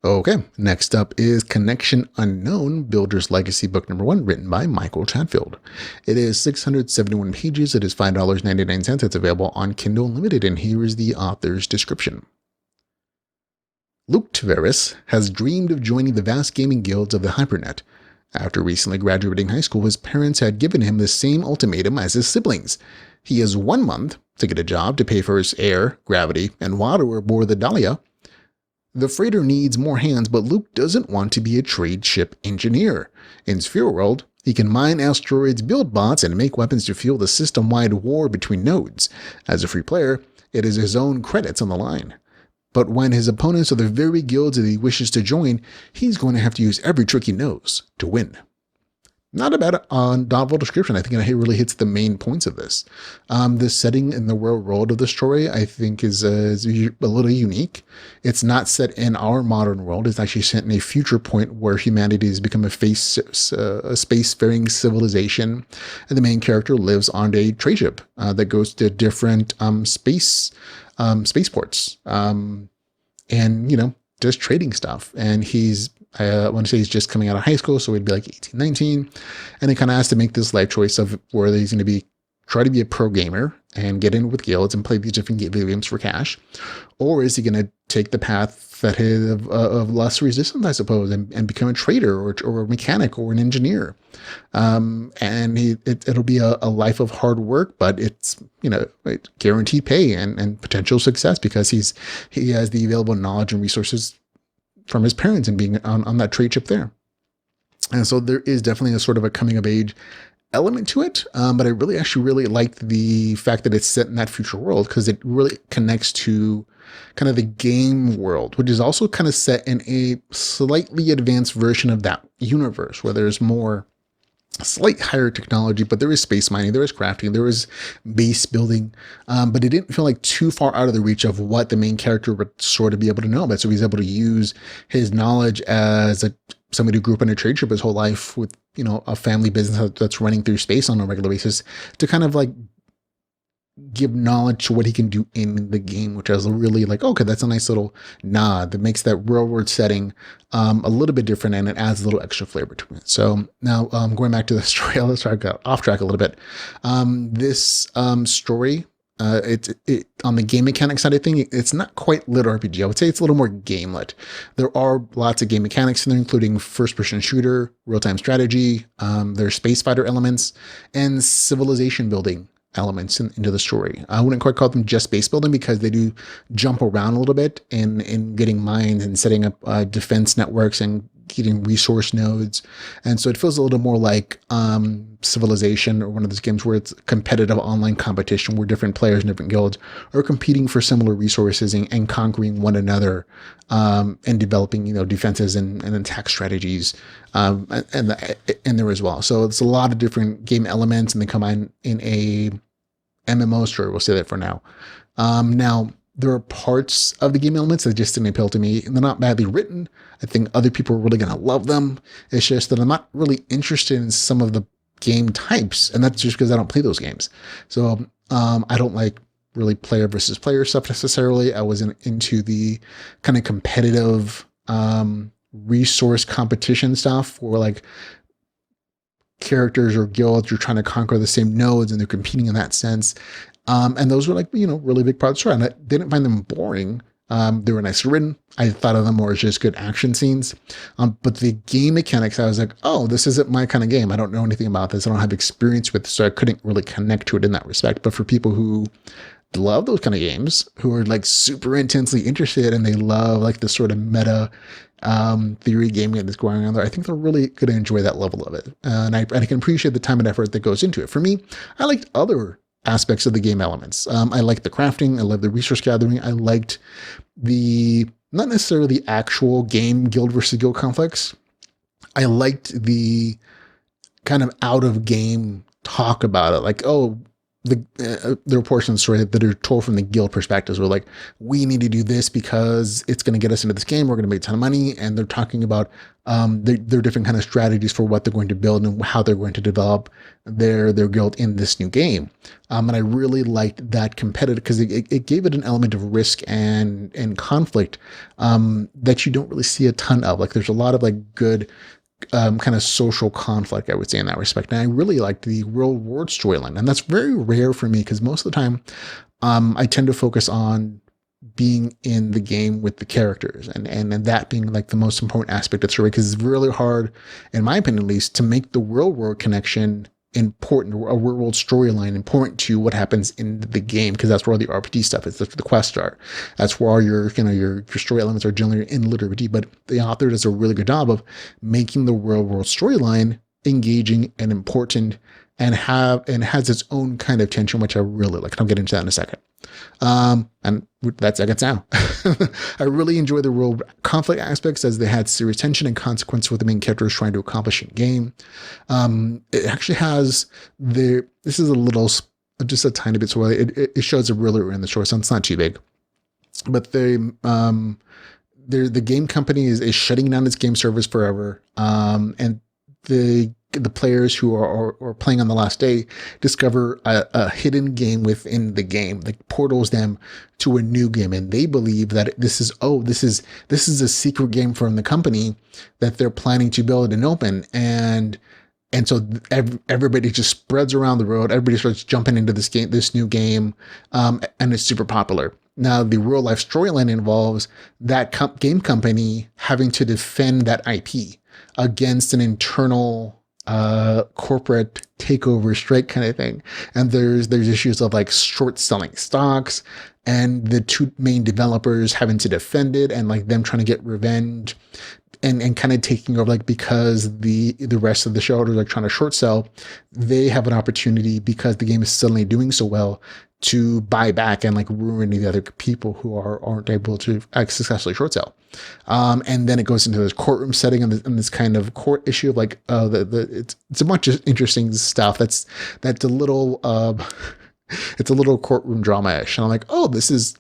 Okay, next up is Connection Unknown, Builder's Legacy Book Number 1, written by Michael Chatfield. It is 671 pages. It is $5.99. It's available on Kindle Unlimited, and here is the author's description. Luke Tavares has dreamed of joining the vast gaming guilds of the hypernet. After recently graduating high school, his parents had given him the same ultimatum as his siblings. He has 1 month to get a job to pay for his air, gravity, and water aboard the Dahlia. The freighter needs more hands, but Luke doesn't want to be a trade ship engineer. In Sphere World, he can mine asteroids, build bots, and make weapons to fuel the system-wide war between nodes. As a free player, it is his own credits on the line. But when his opponents are the very guilds that he wishes to join, he's going to have to use every trick he knows to win. Not a bad novel description. I think it really hits the main points of this. The setting and the world of the story, I think, is a little unique. It's not set in our modern world. It's actually set in a future point where humanity has become a spacefaring civilization, and the main character lives on a trade ship that goes to different spaceports, and does trading stuff. And I want to say he's just coming out of high school, so he'd be like 18, 19. And he kind of has to make this life choice of whether he's going to try to be a pro gamer and get in with guilds and play these different video games for cash, or is he going to take the path that of less resistance, I suppose, and become a trader or a mechanic or an engineer. And it'll be a life of hard work, but it's guaranteed pay and potential success because he has the available knowledge and resources from his parents and being on that trade ship there. And so there is definitely a sort of a coming of age element to it. But I really liked the fact that it's set in that future world because it really connects to kind of the game world, which is also kind of set in a slightly advanced version of that universe where there's more slight higher technology, but there is space mining, there is crafting, there is base building, but it didn't feel like too far out of the reach of what the main character would sort of be able to know about. So he's able to use his knowledge as somebody who grew up in a trade ship his whole life with, a family business that's running through space on a regular basis to kind of like give knowledge to what he can do in the game, which I was really like, okay, that's a nice little nod that makes that real world setting a little bit different, and it adds a little extra flavor to it. So now going back to the story, let's try to get off track a little bit. This story, it on the game mechanic side of things, it's not quite lit RPG. I would say it's a little more GameLit. There are lots of game mechanics in there, including first-person shooter, real-time strategy, there's space fighter elements, and civilization building elements into the story. I wouldn't quite call them just base building because they do jump around a little bit in getting mines and setting up defense networks and getting resource nodes. And so it feels a little more like Civilization, or one of those games where it's competitive online competition where different players in different guilds are competing for similar resources and conquering one another, and developing, defenses and attack strategies, and there as well. So it's a lot of different game elements, and they combine in a MMO story. We'll say that for now. Now, there are parts of the game elements that just didn't appeal to me, and they're not badly written. I think other people are really going to love them. It's just that I'm not really interested in some of the game types, and that's just because I don't play those games. So I don't like really player versus player stuff necessarily. I wasn't into the kind of competitive resource competition stuff where like characters or guilds are trying to conquer the same nodes and they're competing in that sense. And those were like, really big parts of the story. And I didn't find them boring. They were nicely written. I thought of them more as just good action scenes. But the game mechanics, I was like, oh, this isn't my kind of game. I don't know anything about this. I don't have experience with it, so I couldn't really connect to it in that respect. But for people who love those kind of games, who are like super intensely interested and they love like the sort of meta theory gaming that's going on there, I think they're really going to enjoy that level of it. And I can appreciate the time and effort that goes into it. For me, I liked other aspects of the game elements. I liked the crafting. I loved the resource gathering. I liked not necessarily the actual game guild versus guild conflicts. I liked the kind of out of game talk about it. Like, oh, there are portions of the story that are told from the guild perspectives. Where like, we need to do this because it's going to get us into this game. We're going to make a ton of money, and they're talking about their different kind of strategies for what they're going to build and how they're going to develop their guild in this new game. And I really liked that competitive because it gave it an element of risk and conflict that you don't really see a ton of. Like, there's a lot of like good kind of social conflict, I would say, in that respect. And I really liked the real world storyline. And that's very rare for me because most of the time I tend to focus on being in the game with the characters and that being like the most important aspect of the story, because it's really hard, in my opinion at least, to make the real world connection important, a real world storyline important to what happens in the game, because that's where all the RPG stuff is. That's where the quests are. That's where all your story elements are generally in RPG. But the author does a really good job of making the real world storyline engaging and important and has its own kind of tension, which I really like. I'll get into that in a second. And that's seconds now. I really enjoy the real conflict aspects, as they had serious tension and consequence with the main characters trying to accomplish in game. It actually has this is a little, just a tiny bit, so it shows it really early in the story, so it's not too big. But the game company is shutting down its game servers forever. And the players who are playing on the last day discover a hidden game within the game that portals them to a new game, and they believe that this is a secret game from the company that they're planning to build and open, and so everybody just spreads around the road. Everybody starts jumping into this new game, and it's super popular. Now, the real life storyline involves that game company having to defend that IP against an internal corporate takeover strike kind of thing. And there's issues of like short selling stocks and the two main developers having to defend it, and like them trying to get revenge and kind of taking over, like, because the rest of the shareholders are trying to short sell, they have an opportunity, because the game is suddenly doing so well, to buy back and like ruin the other people who aren't able to successfully short sell. And then it goes into this courtroom setting and this kind of court issue of like, it's a bunch of interesting stuff. That's a little, it's a little courtroom drama-ish. And I'm like, oh, this is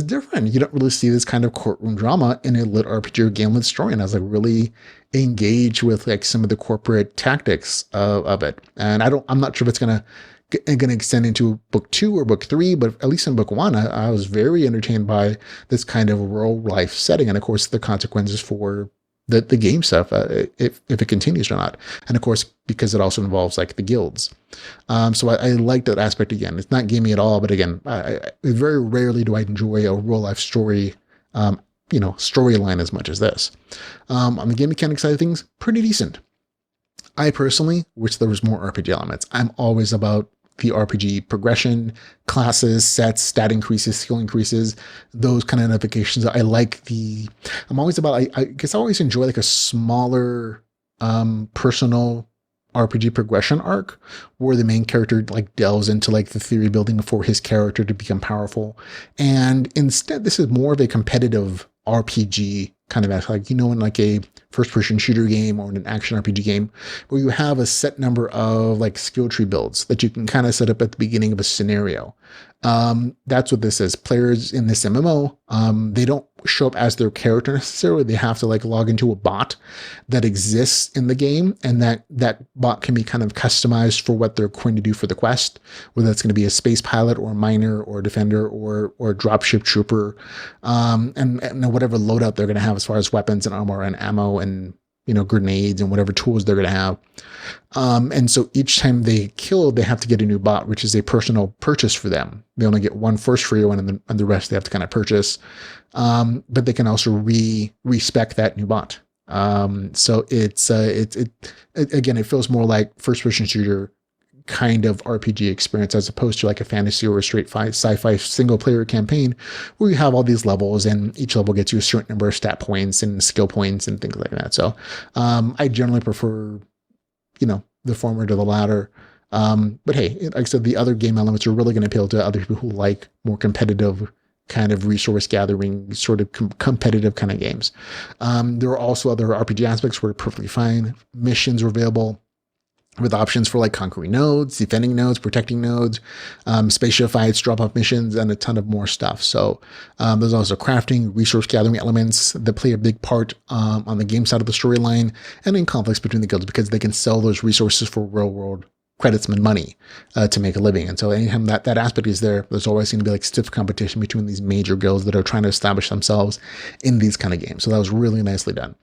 different. You don't really see this kind of courtroom drama in a lit RPG or GameLit story. And I was like really engaged with like some of the corporate tactics of it. And I'm not sure if it's going to extend into book 2 or book 3, but at least in book 1, I was very entertained by this kind of real life setting. And of course, the consequences for the game stuff, if it continues or not. And of course, because it also involves like the guilds. So I like that aspect again. It's not gamey at all, but again, very rarely do I enjoy a real life story, storyline as much as this. On the game mechanic side of things, pretty decent. I personally wish there was more RPG elements. I'm always about the RPG progression, classes, sets, stat increases, skill increases, those kind of notifications. I guess I always enjoy like a smaller, personal RPG progression arc where the main character like delves into like the theory building for his character to become powerful. And instead, this is more of a competitive RPG kind of act, like, in like a first-person shooter game or in an action RPG game, where you have a set number of like skill tree builds that you can kind of set up at the beginning of a scenario. That's what this is. Players in this MMO, they don't show up as their character necessarily. They have to like log into a bot that exists in the game, and that bot can be kind of customized for what they're going to do for the quest, whether that's going to be a space pilot or a miner or a defender or a dropship trooper, and whatever loadout they're going to have as far as weapons and armor and ammo and grenades and whatever tools they're going to have. And so each time they kill, they have to get a new bot, which is a personal purchase for them. They only get one first free one, and the rest they have to kind of purchase. But they can also respec that new bot. So again, it feels more like first person shooter kind of RPG experience, as opposed to like a fantasy or a straight sci-fi single player campaign where you have all these levels and each level gets you a certain number of stat points and skill points and things like that. So I generally prefer the former to the latter. But hey, like I said, the other game elements are really going to appeal to other people who like more competitive kind of resource gathering, sort of competitive kind of games. There are also other RPG aspects where perfectly fine. Missions are available. with options for like conquering nodes, defending nodes, protecting nodes, spaceship fights, drop-off missions, and a ton of more stuff. So there's also crafting, resource gathering elements that play a big part on the game side of the storyline and in conflicts between the guilds because they can sell those resources for real-world credits and money to make a living. And so anytime that aspect is there, there's always going to be like stiff competition between these major guilds that are trying to establish themselves in these kind of games. So that was really nicely done.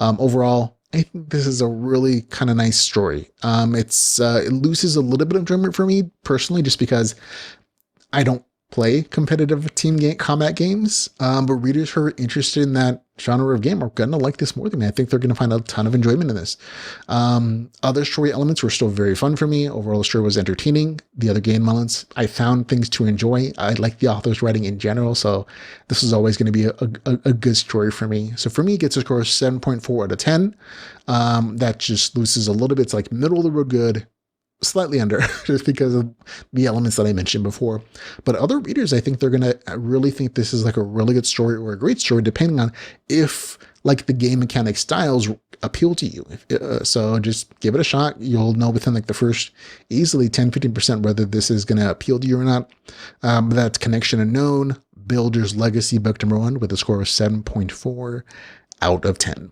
Overall, I think this is a really kind of nice story. It loses a little bit of enjoyment for me personally, just because I don't play competitive team combat games. But readers who are interested in that genre of game are going to like this more than me. I think they're going to find a ton of enjoyment in this. Other story elements were still very fun for me. Overall, the story was entertaining. The other game elements, I found things to enjoy. I like the author's writing in general, so this is always going to be a good story for me. So for me, it gets a score of 7.4 out of 10. That just loses a little bit. It's like middle of the road good, slightly under, just because of the elements that I mentioned before. But other readers, I think they're going to really think this is like a really good story or a great story, depending on if like the game mechanic styles appeal to you. So just give it a shot. You'll know within like the first easily 10-15% whether this is going to appeal to you or not. That's Connection Unknown, Builder's Legacy book number 1 with a score of 7.4 out of 10.